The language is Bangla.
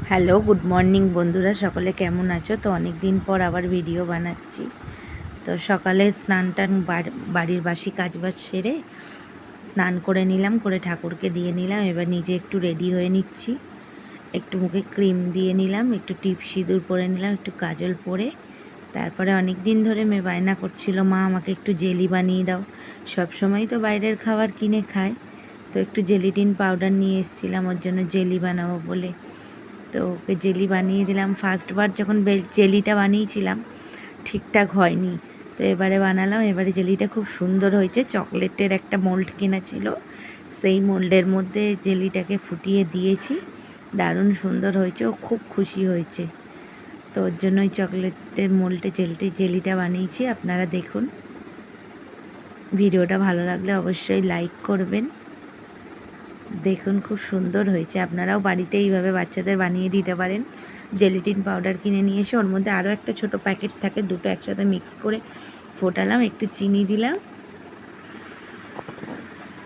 হ্যালো, গুড মর্নিং বন্ধুরা, সকলে কেমন আছো? তো অনেক দিন পর আবার ভিডিও বানাচ্ছি। তো সকালে স্নান টান বাড়ির বাসি কাজবাজ সেরে স্নান করে নিলাম, করে ঠাকুরকে দিয়ে নিলাম। এবার নিজে একটু রেডি হয়ে নিচ্ছি। একটু মুখে ক্রিম দিয়ে নিলাম, একটু টিপ সিঁদুর পরে নিলাম, একটু কাজল পরে। তারপরে অনেক দিন ধরে মেয়ে বায়না করছিল, মা আমাকে একটু জেলি বানিয়ে দাও। সব সময় তো বাইরের খাবার কিনে খায়, তো একটু জেলিটিন পাউডার নিয়ে এসেছিলাম ওর জন্য জেলি বানাবো বলে। তো ওকে জেলি বানিয়ে দিলাম। ফার্স্টবার যখন জেলিটা বানিয়েছিলাম ঠিকঠাক হয়নি, তো এবারে বানালাম। এবারে জেলিটা খুব সুন্দর হয়েছে। চকলেটের একটা মোল্ড কেনা ছিল, সেই মোল্ডের মধ্যে জেলিটাকে ফুটিয়ে দিয়েছি। দারুণ সুন্দর হয়েছে, ও খুব খুশি হয়েছে। তো ওর জন্য ওই চকলেটের মোল্ডে জেলিটা বানিয়েছি। আপনারা দেখুন, ভিডিওটা ভালো লাগলে অবশ্যই লাইক করবেন। দেখুন খুব সুন্দর হয়েছে। আপনারাও বাড়িতে এইভাবে বাচ্চাদের বানিয়ে দিতে পারেন। জেলিটিন পাউডার কিনে নিয়ে এসে ওর মধ্যে আরও একটা ছোটো প্যাকেট থাকে, দুটো একসাথে মিক্স করে ফোটালাম, একটু চিনি দিলাম,